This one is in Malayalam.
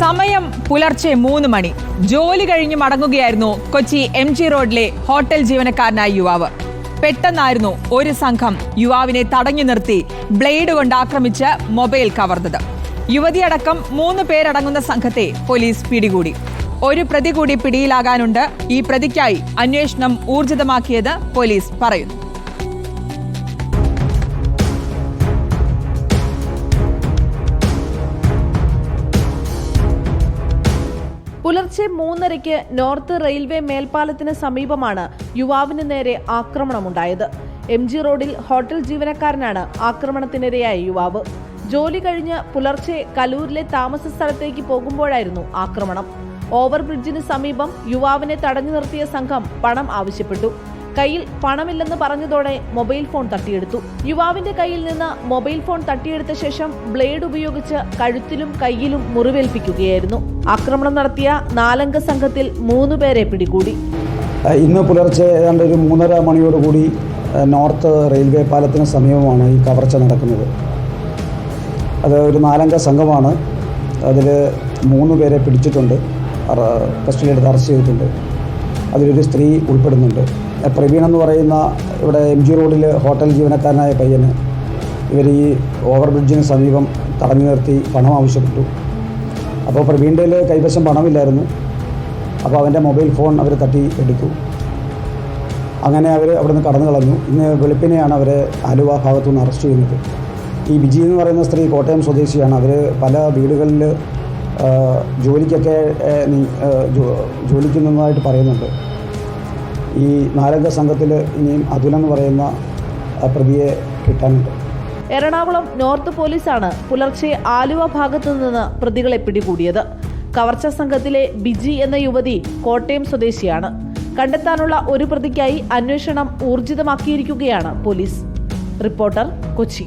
സമയം പുലർച്ചെ 3 മണി. ജോലി കഴിഞ്ഞ് മടങ്ങുകയായിരുന്നു കൊച്ചി MG റോഡിലെ ഹോട്ടൽ ജീവനക്കാരനായ യുവാവ്. പെട്ടെന്നായിരുന്നു ഒരു സംഘം യുവാവിനെ തടഞ്ഞു നിർത്തി ബ്ലേഡ് കൊണ്ട് ആക്രമിച്ച് മൊബൈൽ കവർന്നത്. യുവതിയടക്കം 3 പേരടങ്ങുന്ന സംഘത്തെ പോലീസ് പിടികൂടി. ഒരു പ്രതി കൂടി പിടിയിലാകാനുണ്ട്. ഈ പ്രതിക്കായി അന്വേഷണം ഊർജിതമാക്കിയത് പോലീസ് പറയുന്നു. പുലർച്ചെ 3:30 നോർത്ത് റെയിൽവേ മേൽപ്പാലത്തിന് സമീപമാണ് യുവാവിന് നേരെ ആക്രമണമുണ്ടായത്. MG റോഡിൽ ഹോട്ടൽ ജീവനക്കാരനാണ് ആക്രമണത്തിനിരയായ യുവാവ്. ജോലി കഴിഞ്ഞ് പുലർച്ചെ കലൂരിലെ താമസ സ്ഥലത്തേക്ക് പോകുമ്പോഴായിരുന്നു ആക്രമണം. ഓവർബ്രിഡ്ജിന് സമീപം യുവാവിനെ തടഞ്ഞു നിർത്തിയ സംഘം പണം ആവശ്യപ്പെട്ടു. കയ്യിൽ പണമില്ലെന്ന് പറഞ്ഞതോടെ മൊബൈൽ ഫോൺ തട്ടിയെടുത്തു. യുവാവിന്റെ കയ്യിൽ നിന്ന് മൊബൈൽ ഫോൺ തട്ടിയെടുത്ത ശേഷം ബ്ലേഡ് ഉപയോഗിച്ച് കഴുത്തിലും കയ്യിലും മുറിവേൽപ്പിക്കുകയായിരുന്നു. ആക്രമണം നടത്തിയ 4 സംഘത്തിൽ 3 പേരെ പിടികൂടി. ഇന്ന് പുലർച്ചെ ഏതാണ്ട് ഒരു 3:30 മണിയോടുകൂടി നോർത്ത് റെയിൽവേ പാലത്തിന് സമീപമാണ് ഈ കവർച്ച നടക്കുന്നത്. അത് ഒരു 4 സംഘമാണ്. അതിൽ 3 പേരെ പിടിച്ചിട്ടുണ്ട്, കസ്റ്റഡിയിലെടുത്ത് അറസ്റ്റ് ചെയ്തിട്ടുണ്ട്. അതിലൊരു സ്ത്രീ ഉൾപ്പെടുന്നുണ്ട്. പ്രവീൺ എന്ന് പറയുന്ന ഇവിടെ MG റോഡിൽ ഹോട്ടൽ ജീവനക്കാരനായ പയ്യന് ഇവർ ഈ ഓവർബ്രിഡ്ജിന് സമീപം തടഞ്ഞു നിർത്തി പണം ആവശ്യപ്പെട്ടു. അപ്പോൾ പ്രവീണിൻ്റെ കൈവശം പണമില്ലായിരുന്നു. അപ്പോൾ അവൻ്റെ മൊബൈൽ ഫോൺ അവർ തട്ടി എടുത്തു. അങ്ങനെ അവർ അവിടെ നിന്ന് കടന്നു കളഞ്ഞു. ഇന്ന് വെളുപ്പിനെയാണ് അവരെ ആലുവ ഭാഗത്തു നിന്ന് അറസ്റ്റ് ചെയ്യുന്നത്. ഈ ബിജി എന്ന് പറയുന്ന സ്ത്രീ കോട്ടയം സ്വദേശിയാണ്. അവർ പല വീടുകളിൽ ജോലിക്കൊക്കെ ജോലിക്ക് നിന്നതായിട്ട് പറയുന്നുണ്ട്. ഈ 4 സംഘത്തിൽ ഇനിയും അതുലെന്ന് പറയുന്ന പ്രതിയെ കിട്ടാനുണ്ട്. എറണാകുളം നോർത്ത് പോലീസാണ് പുലർച്ചെ ആലുവ ഭാഗത്തു നിന്ന് പ്രതികളെ പിടികൂടിയത്. കവർച്ച സംഘത്തിലെ ബിജി എന്ന യുവതി കോട്ടയം സ്വദേശിയാണ്. കണ്ടെത്താനുള്ള ഒരു പ്രതിക്കായി അന്വേഷണം ഊർജിതമാക്കിയിരിക്കുകയാണ് പോലീസ്. റിപ്പോർട്ടർ, കൊച്ചി.